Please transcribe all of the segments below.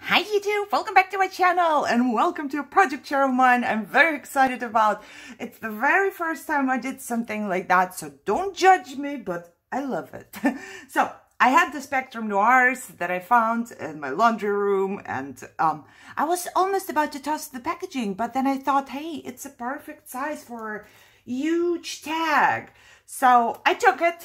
Hi YouTube, welcome back to my channel and welcome to a project share of mine I'm very excited about. It's the very first time I did something like that, so don't judge me, but I love it. So I had the Spectrum Noirs that I found in my laundry room, and I was almost about to toss the packaging, but then I thought, hey, it's a perfect size for a huge tag. So I took it.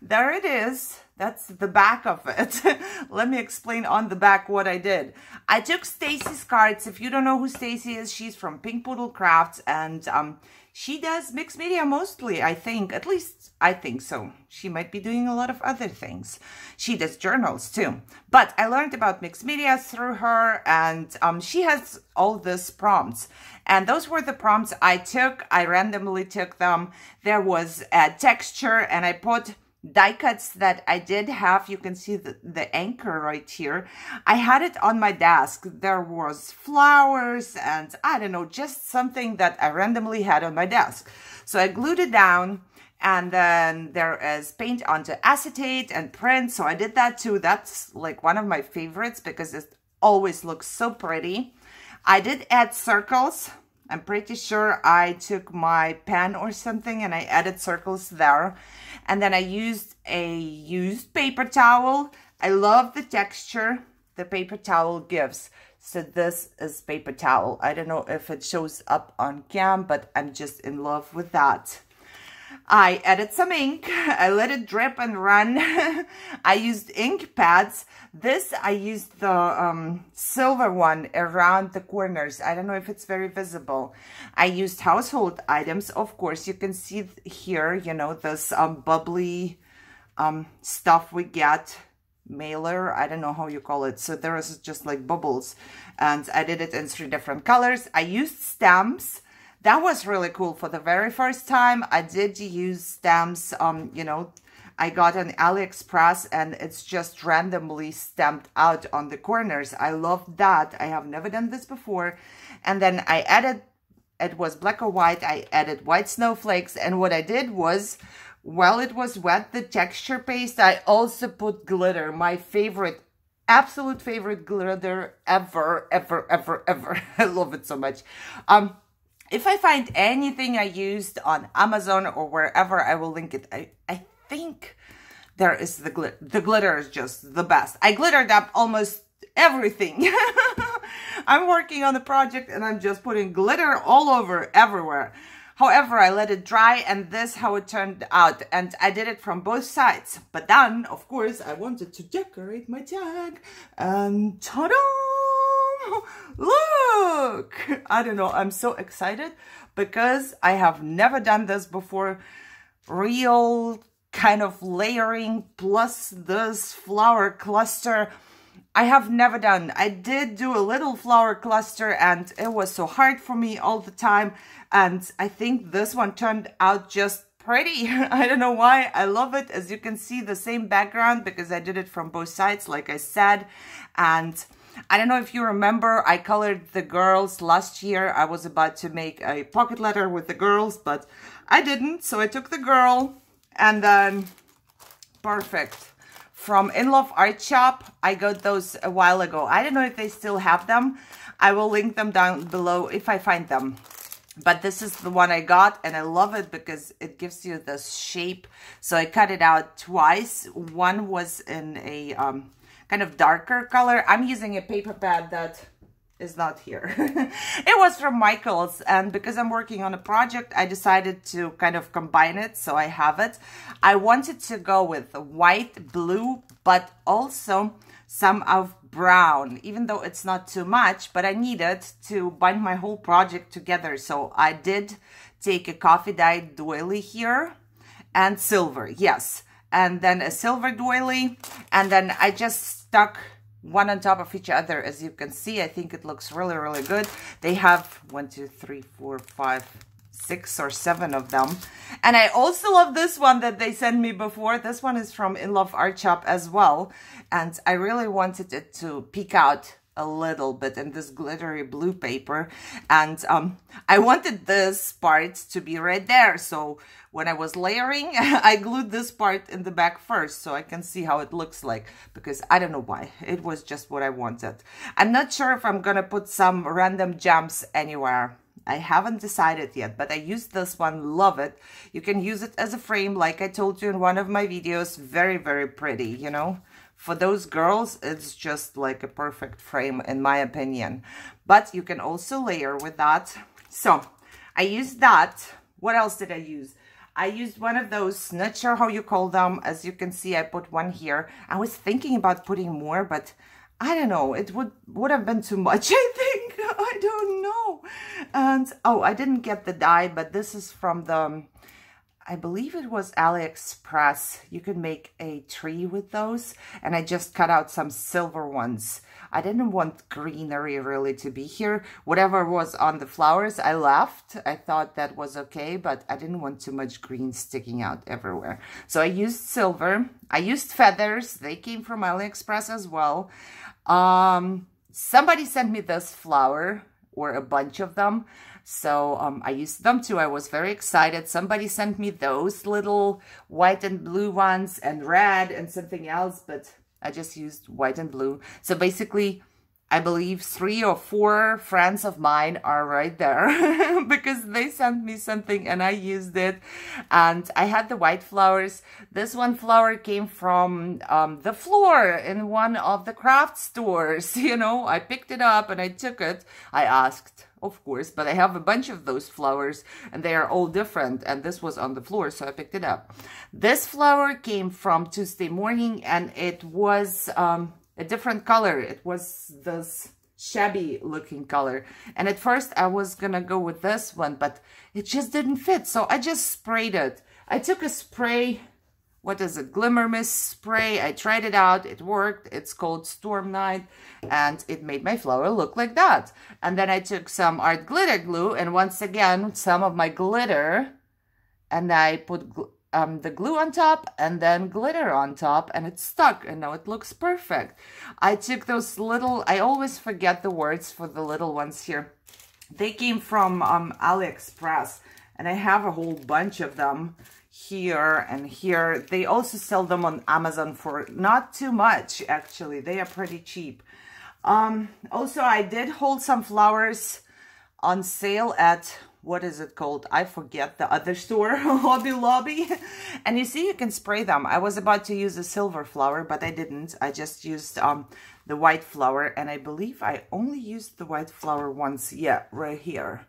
There it is. That's the back of it. Let me explain on the back what I did. I took Stacy's cards. If you don't know who Stacy is, she's from Pink Poodle Crafts, and she does mixed media mostly, I think. At least I think so. She might be doing a lot of other things. She does journals too. But I learned about mixed media through her, and she has all these prompts. And those were the prompts I took. I randomly took them. There was a texture, and I put die cuts that I did have. You can see the anchor right here. I had it on my desk. There was flowers and I don't know, just something that I randomly had on my desk. So I glued it down, and then there is paint onto acetate and print. So I did that too. That's like one of my favorites because it always looks so pretty. I did add circles. I'm pretty sure I took my pen or something and I added circles there. And then I used a used paper towel. I love the texture the paper towel gives. So this is paper towel. I don't know if it shows up on cam, but I'm just in love with that. I added some ink. I let it drip and run. I used ink pads. This, I used the silver one around the corners. I don't know if it's very visible. I used household items. Of course, you can see here, you know, this bubbly stuff we get. Mailer, I don't know how you call it. So there is just like bubbles. And I did it in 3 different colors. I used stamps. That was really cool. For the very first time, I did use stamps. You know, I got on AliExpress and it's just randomly stamped out on the corners. I love that. I have never done this before. And then I added, it was black or white, I added white snowflakes. And what I did was, while it was wet, the texture paste, I also put glitter. My favorite, absolute favorite glitter ever, ever, ever, ever. I love it so much. If I find anything I used on Amazon or wherever, I will link it. I think there is the glitter. The glitter is just the best. I glittered up almost everything. I'm working on the project and I'm just putting glitter all over, everywhere. However, I let it dry, and this is how it turned out. And I did it from both sides. But then, of course, I wanted to decorate my tag. And ta-da! Look! I don't know. I'm so excited because I have never done this before. Real kind of layering plus this flower cluster. I have never done. I did do a little flower cluster and it was so hard for me all the time. And I think this one turned out just pretty. I don't know why. I love it. As you can see, the same background because I did it from both sides, like I said. And I don't know if you remember, I colored the girls last year. I was about to make a pocket letter with the girls, but I didn't. So I took the girl and then perfect. From In Love Art Shop, I got those a while ago. I don't know if they still have them. I will link them down below if I find them. But this is the one I got, and I love it because it gives you this shape. So I cut it out twice. One was in a kind of darker color. I'm using a paper pad that is not here. It was from Michael's, and because I'm working on a project, I decided to kind of combine it, so I have it. I wanted to go with white, blue, but also some of brown, even though it's not too much, but I needed to bind my whole project together. So I did take a coffee dye doily here and silver, yes, and then a silver doily, and then I just stuck one on top of each other. As you can see, I think it looks really, really good. They have 1, 2, 3, 4, 5, 6 or 7 of them. And I also love this one that they sent me before. This one is from In Love Art Shop as well. And I really wanted it to peek out a little bit in this glittery blue paper, and I wanted this part to be right there, so when I was layering I glued this part in the back first so I can see how it looks like, because I don't know why, it was just what I wanted. I'm not sure if I'm gonna put some random gems anywhere. I haven't decided yet, but I used this one, love it. You can use it as a frame like I told you in one of my videos. Very, very pretty, you know. For those girls, it's just like a perfect frame in my opinion. But you can also layer with that. So I used that. What else did I use? I used one of those, not sure how you call them. As you can see, I put one here. I was thinking about putting more, but I don't know. It would have been too much, I think. I don't know. And, oh, I didn't get the die, but this is from the, I believe it was AliExpress. You can make a tree with those. And I just cut out some silver ones. I didn't want greenery really to be here. Whatever was on the flowers, I left. I thought that was okay, but I didn't want too much green sticking out everywhere. So I used silver. I used feathers. They came from AliExpress as well. Somebody sent me this flower, or a bunch of them. So I used them too. I was very excited. Somebody sent me those little white and blue ones and red and something else, but I just used white and blue. So basically, I believe 3 or 4 friends of mine are right there because they sent me something and I used it. And I had the white flowers. This one flower came from the floor in one of the craft stores. You know, I picked it up and I took it. I asked, of course, but I have a bunch of those flowers and they are all different. And this was on the floor, so I picked it up. This flower came from Tuesday Morning and it was a different color. It was this shabby looking color. And at first I was gonna go with this one, but it just didn't fit. So I just sprayed it. I took a spray, what is it, Glimmer Mist spray. I tried it out, it worked. It's called Storm Night and it made my flower look like that. And then I took some art glitter glue and once again, some of my glitter, and I put the glue on top and then glitter on top and it stuck and now it looks perfect. I took those little, I always forget the words for the little ones here. They came from AliExpress and I have a whole bunch of them here and here. They also sell them on Amazon for not too much, actually. They are pretty cheap. Also, I did hold some flowers on sale at, what is it called? I forget the other store, Hobby Lobby. And you see, you can spray them. I was about to use a silver flower, but I didn't. I just used the white flower. And I believe I only used the white flower once. Yeah, right here.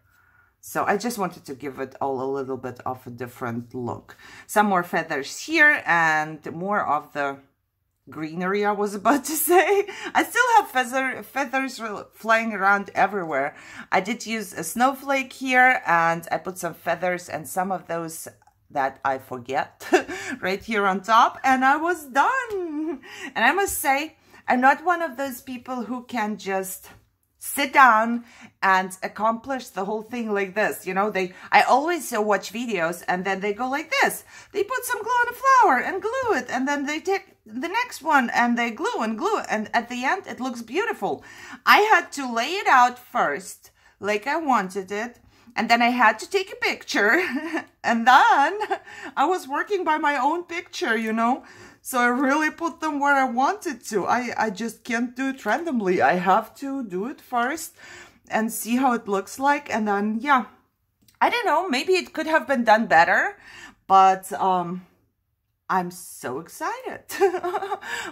So I just wanted to give it all a little bit of a different look. Some more feathers here and more of the greenery I was about to say. I still have feathers flying around everywhere. I did use a snowflake here and I put some feathers and some of those that I forget right here on top and I was done. And I must say, I'm not one of those people who can just sit down and accomplish the whole thing like this. You know, I always watch videos and then they go like this. They put some glue on a flower and glue it and then they take the next one and they glue and at the end it looks beautiful. I had to lay it out first like I wanted it and then I had to take a picture and then I was working by my own picture, you know. So I really put them where I wanted to. I just can't do it randomly. I have to do it first and see how it looks like. And then, yeah, I don't know, maybe it could have been done better, but I'm so excited.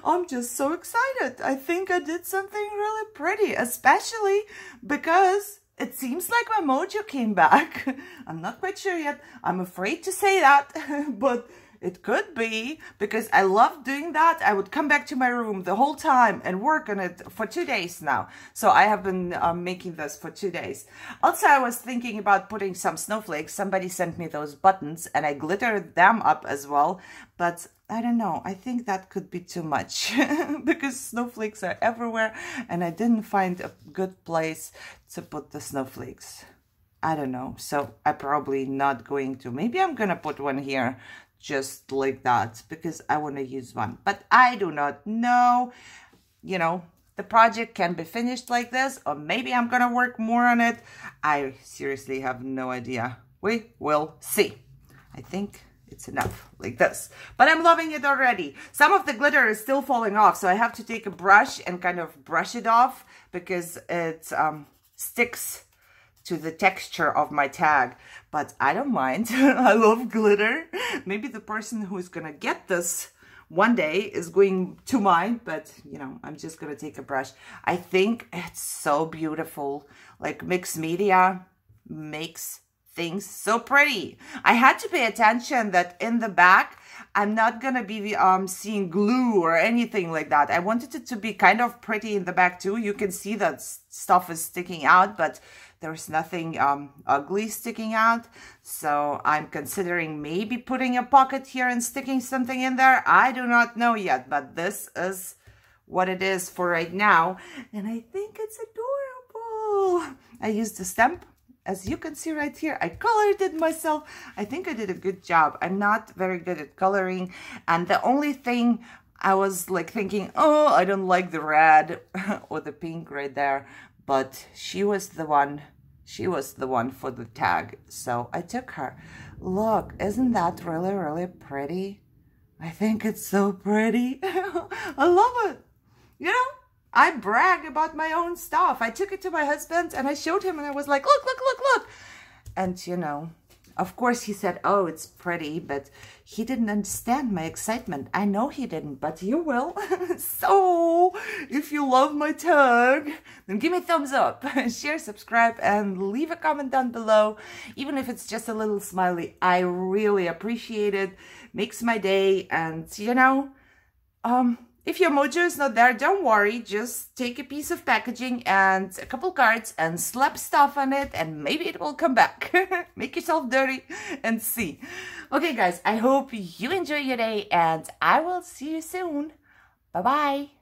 I'm just so excited. I think I did something really pretty, especially because it seems like my mojo came back. I'm not quite sure yet. I'm afraid to say that, but it could be, because I love doing that. I would come back to my room the whole time and work on it for 2 days now. So I have been making this for 2 days. Also, I was thinking about putting some snowflakes. Somebody sent me those buttons and I glittered them up as well. But I don't know. I think that could be too much because snowflakes are everywhere and I didn't find a good place to put the snowflakes. I don't know. So I'm probably not going to. Maybe I'm going to put one here just like that because I want to use one. But I do not know. You know, the project can be finished like this, or maybe I'm gonna work more on it. I seriously have no idea. We will see. I think it's enough like this, but I'm loving it already. Some of the glitter is still falling off, so I have to take a brush and kind of brush it off because it sticks to the texture of my tag, but I don't mind. I love glitter. Maybe the person who is gonna get this one day is going to mind, but you know, I'm just gonna take a brush. I think it's so beautiful. Like, mixed media makes things so pretty. I had to pay attention that in the back I'm not gonna be seeing glue or anything like that. I wanted it to be kind of pretty in the back too. You can see that stuff is sticking out, but there's nothing ugly sticking out. So I'm considering maybe putting a pocket here and sticking something in there. I do not know yet, but this is what it is for right now. And I think it's adorable. I used a stamp. As you can see right here, I colored it myself. I think I did a good job. I'm not very good at coloring. And the only thing I was like thinking, oh, I don't like the red or the pink right there. But she was the one for the tag. So I took her. Look, isn't that really, really pretty? I think it's so pretty. I love it. You know? I brag about my own stuff. I took it to my husband and I showed him and I was like, look, look, look, look. And you know, of course he said, oh, it's pretty, but he didn't understand my excitement. I know he didn't, but you will. So if you love my tag, then give me a thumbs up, share, subscribe, and leave a comment down below. Even if it's just a little smiley, I really appreciate it. Makes my day. And you know, if your mojo is not there, don't worry. Just take a piece of packaging and a couple cards and slap stuff on it and maybe it will come back. Make yourself dirty and see. Okay, guys, I hope you enjoy your day and I will see you soon. Bye-bye.